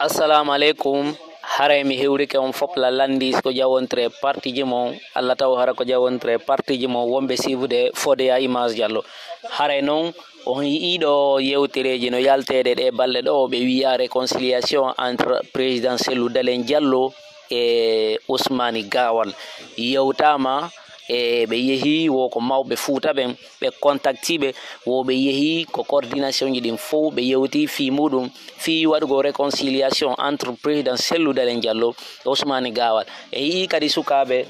Assalamu alaikum. Hare mi hewrike on fop la landis ko jawontre parti jimo Allah taw hara ko jawontre parti jimo wombe sivude fode ya image Diallo hare non on yiido yewtereji no yaltede de balle do be wi'a réconciliation entre président Cellou Dalein Diallo e Ousmane Gawal yewtama be yehi wo ko mawbe fuuta be contactibe wo be yehi ko coordination ji din fo be yewti fi mudum fi wadugo réconciliation entre président Cellou Dalein Diallo e Ousmane Gawal e kadi sukabe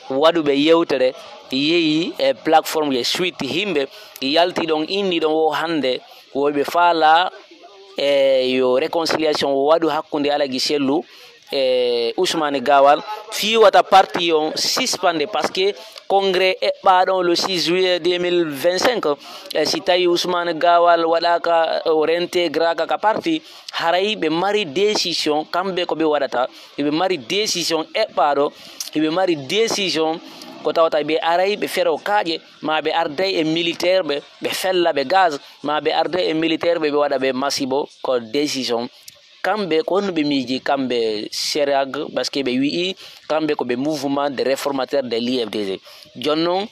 wadube yewtere yehi e platform ye suite himbe yalti don indi don wo hande wo be fala yo réconciliation wadu hakkunde Alagi Cellou Ousmane Gawal fi wata parti on suspendé parce que congrès est pardon le 6 juillet 2025 si tawi Ousmane Gawal wadaka réintégra ka parti haray be mari décision kambe ko be wadata be mari décision e pardon be mari décision ko tawata be aray be fero kaaje ma be arday e militaire be fella be gaz ma be arday e militaire be wada be masibo ko décision kambe ko no be miji kambe serag parce que be wi kambe ko be mouvement de réformateur de l'IFDG jonnon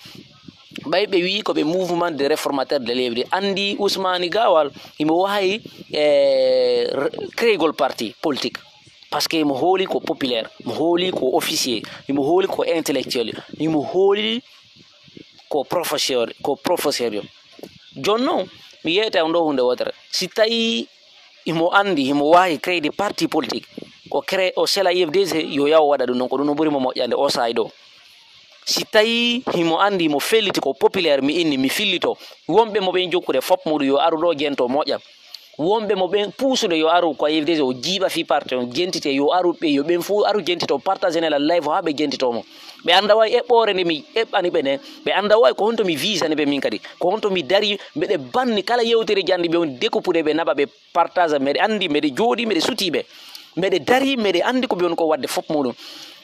bay be wi ko be mouvement de réformateur de l'IFDG andi Ousmane Gawal imo wahay créer parti politique parce que mo holi ko populaire mo holi ko officier mo holi ko intellectuel mo holi ko professeur jonnon mi yeta ndo hunde wotere si tayi imo andi imo wahi créer des partis politiques ko créer o sela IFDG yo yaw wada dum ko dum buri mo mojjande o saydo si tayi imo andi mo felliti ko populaire mi inni mi fillito wombe mo be jokkude fop mudu yo aru do gento mojjam wombe mo be pusude yo aru ko IFDG o jiba fi parti on gentite yo aru be yo ben fu aru gentito partager la live ha be gentito mo be anda way e bore ne mi ebani be ne be anda way ko honto mi visa ne be min kadi ko honto mi dari be de banni kala yewtere jandi be on découper be naba be partage me andi me de jodi me de sutibe me de dari me de andi ko be on ko wadde fop mudum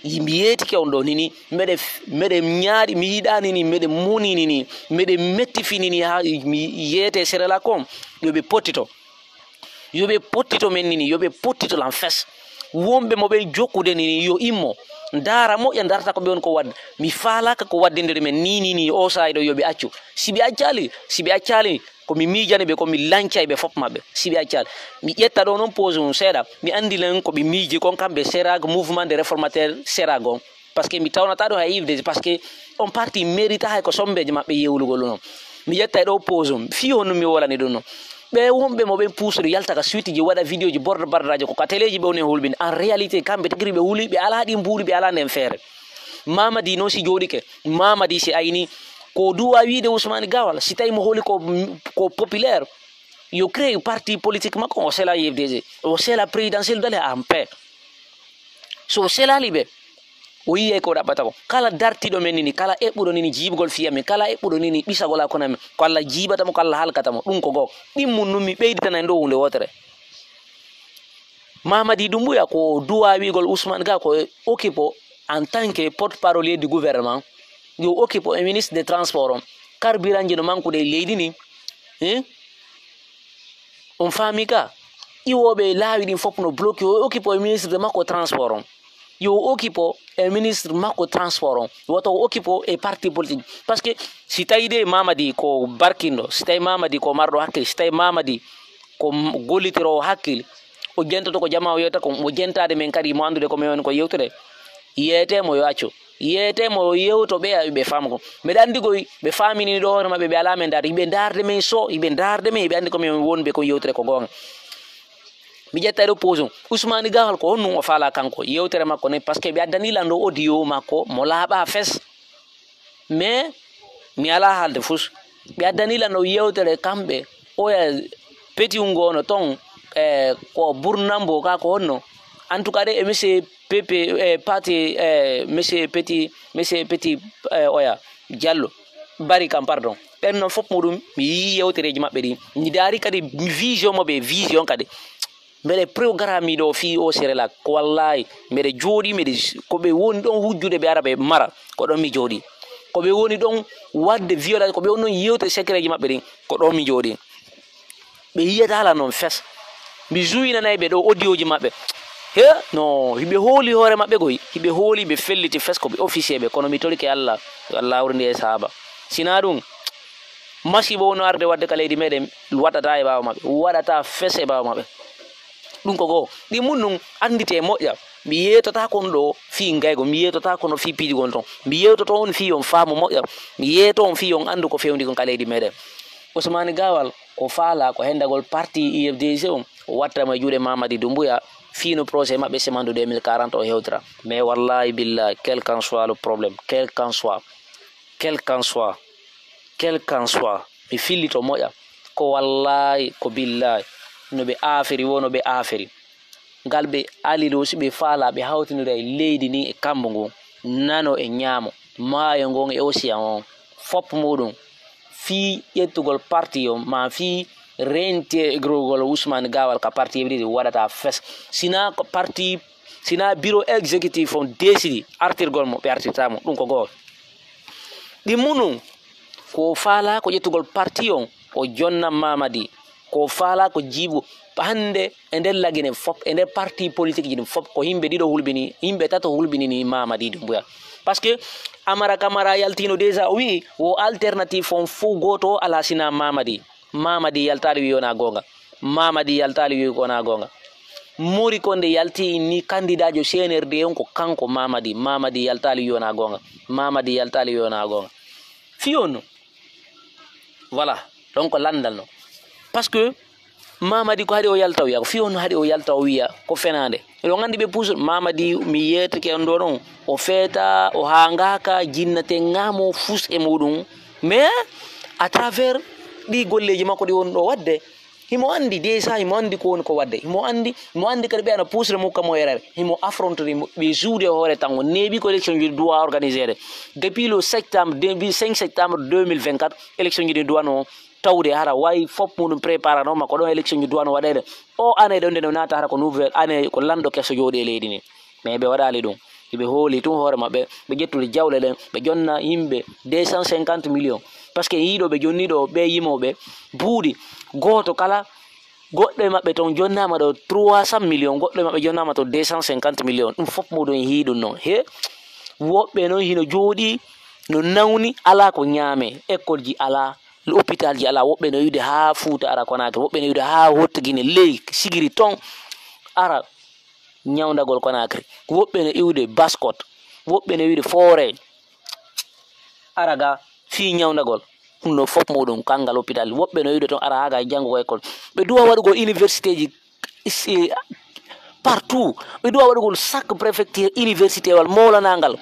yimbi yeti ke on do nini me de nyaari mi yidani ni me de muni ni me de metti finini ha mi yete serela kom yo be potito men nini yo be potito lan fes wombe mo be jokkude nini yo immo ndara mo ya ndarta ko be on ko wad mi faala ka ko waddinde men ni o saydo yo be accu sibi accali ko mi miijane be ko mi lancay be fop mabbe sibi accali mi yetta do non pose on seeda mi andi len ko be miiji kon kambe serag mouvement de réformateur seragon parce que mi tawnata do ha IFDG parce que on parti mérite hay ko sombeje mabbe yewlugol non mi yetta do pose on fi on mi wolani do non be wombe mo be puusuri yalta ka suite ji wada video ji bordo bardajo ko ka teleji be woni hulbin en réalité kambe tagri be wuli be ala di mburi be ala nden fere Mamadi no si jodike Mamadi si ayni ko duwa wiide Ousmane Gawal si tay mo holi ko populaire yo créer parti politique makko o sela IFDG o sela présidentiel dale en paix so sela libe o yiye ko dabata ko kala dartido men ni kala ebbudo ni jibugol fiyame kala ebbudo ni bisagol akonami ko Allah jibata mo ko Allah halkata mo dum ko go dimmun numi beyditana ndo hunde wotere Mamadi Doumbouya ko duwa wigol Ousmane Ga ko occupe en tant que porte-parole du gouvernement yo occupe un ministre des transports carburant no manku de leydi ni on famika iwobe laawi din fop no bloqué yo occupe un ministre de mako transport yo occupe un ministre mako transport woto occupe e parti politique parce que si tayde Mamadi ko barkindo si tay Mamadi ko mardo hakkil si tay Mamadi ko golitiro hakkil o gentoto ko jama o yota ko mo jentade men kadi mo andude ko men ko yewtere yete mo yo accu yete mo yewto be fam ko be andi go be famini do hono mabbe be ala men dar ibe darde men so ibe darde men be andi ko men wonbe ko yewtere ko gonga mi jetta do poson Ousmane Gawal ko honno o fala kanko yewtere makko ne parce que be adani lando audio makko mo laaba fes mais mi ala halde fus be adani lando yewtere kambe o ya peti ngono ton ko burnambo ka ko honno en tout cas de monsieur Pepe parti monsieur petit oya Diallo bari kam pardon ben non fop mudum mi yewtereji mabbe di ni dari kadi vision mobe vision kadi mbele programme do fi o serela ko wallahi mbele jodi mbele ko be woni don hujjude be arabe mara ko don mi jodi ko be woni don wadde violence ko be woni yewte secret ji mabbe di ko don mi jodi ɓe yiyata ala noon fes mi juyinanayi ɓe ɗo audio ji maɓɓe he no hiɓe hooli hoore maɓɓe koy hiɓe hooli ɓe felliti fes ko ɓe officier ɓe kono mi torike Allah yo Allah wurndi e sahaba sina ɗum masibo wono arde wadde ka leydi meɗen waɗata e ɓawa maɓɓe waɗata fes e ɓawa maɓɓe ɗum ko goo ɗi mum ɗum andite moƴƴa mi yetota kon ɗo fi gaygo mi yetota kono fi piidigol ton mi yewtoto on fi on faamu moƴƴa mi yeeto on fi on andu ko fewndi kon ka leydi meɗen Ousmane Gawal ko faala ko hendagol parti IFDC on o wattama e juuɗe Mamady Doumbouya fino projet maɓɓe semando 2040 o hewtira mais wallahi billahi quel qu'en soit le problème quel qu'en soit mi fillito moƴƴa ko wallahi ko billahi no ɓe afiri wono ɓe afiri ngal ɓe aliɗo si ɓe faala ɓe hawtinira e leydi ni e kambo ngon nano e ñaamo maayo ngon e océan on fop muɗum fi ƴettugol parti o ma fi rentegrogol Ousmane Gawal ka parti hebride waɗata fes sina ko parti sina bureau exécutif on décidi artirgol mo ɓe artirtamo ɗum ko goo ɗi munum ko faala ko ƴettugol parti on o jonna Mamady ko faala ko jiibo hande e nder lagine fop e nder parti politique ji ɗum fop ko yimɓe ɗiɗo hulɓini yimɓe tato hulɓinini Mamady Doumbouya par ce que Amara Camara yaltino déjà o wi wo alternative on fo goto ala sina Mamady yaltali wi wona gonga Mamady yaltali wi wona gonga Mori Konde yalti ni candidat jo CNRD on ko kanko Mamady yaltali wi wona gonga Mamady yaltali wi wona gonga fiyon voilà donc landal no parce que Mamady ko haɗi o yalta o wiya ko fi on haɗi o yalta o wiya ko fenande eɗo gandi ɓe puusol Mamady mi yetake on ɗo ɗon o feeta o hangaka jinnate ngamo fus e muɗum mais à travers ɗi golleji makko ɗi woni ɗo wadde himo andi déjà himo andi ko woni ko wadde himo andi kadi ɓe ana puusre mukka mo erere himo affrontere ɓe juude hoore tan o neeɓi ko élection ji doit organisé depuis le 5 septembre 2024 élection ji ɗi duwano tawde hara wayi fop muɗum préparanoma ko ɗon élection ji duwano waɗede o année ɗo nde no nata hara ko nouvelle année ko lanɗo kesso jooɗi e leydi ni mais ɓe waɗali ɗum ɓe hooli tun hoore maɓɓe ɓe ƴettude jawle ɗen ɓe jonna yimɓe 250 millions par ce que yiiɗo ɓe jonniɗo ɓe yimoɓe buuɗi goto kala goɗɗo e maɓɓe toon jonnama ɗo 300 millions goɗɗo e maɓɓe jonnama to 250 millions ɗum fop muɗum hiiɗum noon he woɓɓe noon hino jooɗi no nawni ala ko ñaame école ji ala l'hôpital ji ala woɓɓe no yiwde ha Fouta ara Konakry woɓɓe no yiwde ha Hottiguine ley sigiri ton ara ñawdagol Konakry woɓɓe no iwde Baskot woɓɓe no wiwde Fore ara ga fi ñawdagol ɗum no fop muɗum kangal hôpital woɓɓe no wiwde toon ara haga janngugo école ɓe duwa waɗugol université ji partout ɓe duwa waɗugol chaque préfecture université wal molanagal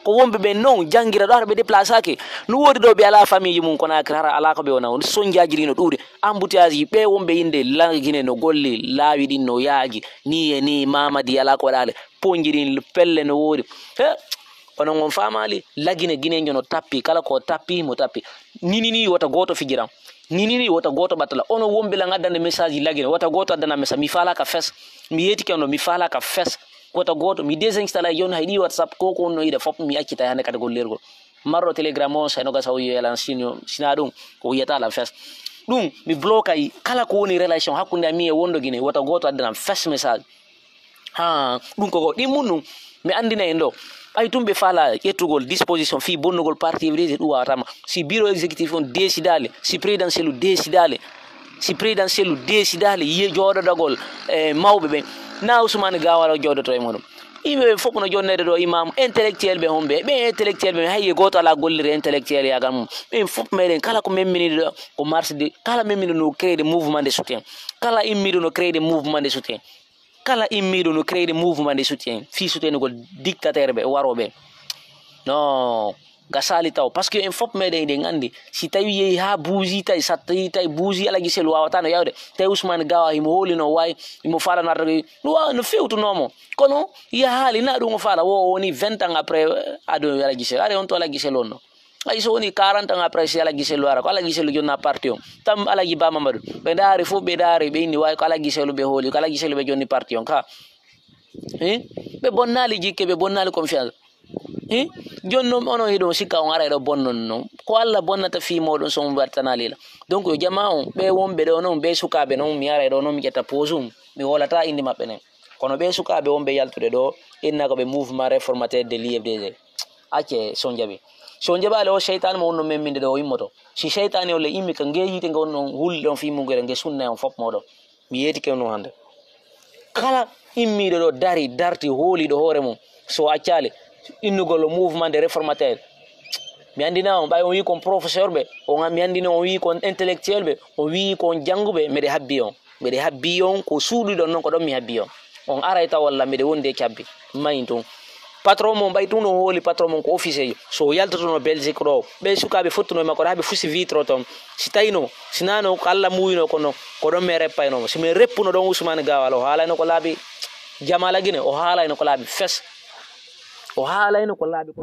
ko wonɓe ɓe noon janggira ɗo hara ɓe déplacake no woodi ɗo ɓe ala famille ji mum Konakry hara ala ko ɓe wona soñdiaji ɗi no ɗuuɗi embouteillage ji ɓe wonɓe yinde lagine no golli laawi ɗin no yaaji ni e ni Mamady ala ko waɗale poñji ɗin pelle no woodi he onon on famali lagine guinejo no tappi kala ko tappi mo tappi ninini wota goto fijiram ninini wota goto ɓattala onon wonɓe la gaddande message ji lagine wota goto addana message mi falaka fes mi yetike on ɗo mi falaka fes wota goto mi désinstallé joni hay ɗi WhatsApp ko no yiɗa fop mi accita hande kadi gollirgol marɗo télégramme on sayno gasa o yelan sina ɗum ko wiyata la fes ɗum mi bloquay kala ko woni relation hakkude ami e wondo guine wota goto addanam fes message ha ɗum koko ɗin mum ɗum mi andina en ɗo ɓay tum ɓe faala ƴettugol disposition fi bonnugol parti hébride ɗum wawatama si bureau exécutif on décidale si présidentiel u décidale yiye jooɗodagol mawɓe ɓen na Ousmane Gawal o jooɗoto e muɗum yimɓeɓe fof no jonnede ɗo imam intellectuel ɓe homɓe ɓen intellectuel ɓe hayye goto ala gollire intellectuel yagal mum ɓen fof meɗen kala ko memminiɗo ɗo ko marsde kala memminiɗo no créé de mouvement de soutien kala immiɗo no créé de mouvement de soutien kala immiɗo no créé de mouvement de soutien fi soutenugol dictateur ɓe waroɓe non gasali taw par ce que en fof meɗen eɗen andi si tawi yeehi ha buusi tawi sa tawi buusi ala guisel wawata no yawde tawi Ousmane Gawa himo hooli no wawi imo faala no arta no wawa no fewtunomo kono yiya haali na ɗum o faala wo woni 20 ans après ado ala guisel are on to ala guisel on no ay so woni 40 ans après si ala guisel ara ko ala guisel jonna parti on tam alaji Ba Mamadou ɓe daari fof ɓe daari ɓe inni wawi ko ala guisel ɓe hooli ko ala guisel ɓe jonni parti on ka ɓe bonnali jikke ɓe bonnali confiance jonno ono hido sikka on ara do bonnon non ko alla bonnata fi modon so bartanalila donc yo jama on be wonbe do non be sukabe non mi ara do non mi jetta posum mi wolata indi mabbe nen kono be sukabe wonbe yaltude do inna ko be mouvement réformateur de l'IFDG acce sonjabi sonjaba le shaytan mo non memminde do yimmoto si shaytan o le immi ka ngeyite ngon non hulde on fi mu ngere nge sunna on fop modo mi yeti kewno hande kala immiɗo ɗo dari darti hooliɗo hoore mum so accale innugol mouvement de réformateur mi andina on ɓay on wi kon professeur ɓe mi andina on wi kon intellectuel ɓe on wi kon jannguɓe mbeɗe habbi on ko suuɗiɗon noon ko ɗon mi habbi on aray taw walla mbeɗe wondi e cabbi mayin tun patron mon ɓay tun ɗon hooli patron mon ko officier so yaltotono Belgique ɗo ɓe sukaɓe fottuno e makko ɗo haaɓe fusi vitre ton si tawino sinano ko Allah muyino kono ko ɗon mi reppaynomo somi reppuno ɗon Ousmane Gawal o haalayno ko laaɓi Jamala Guinée o haalayno ko laaɓi fes o haalayno ko laaɓi ko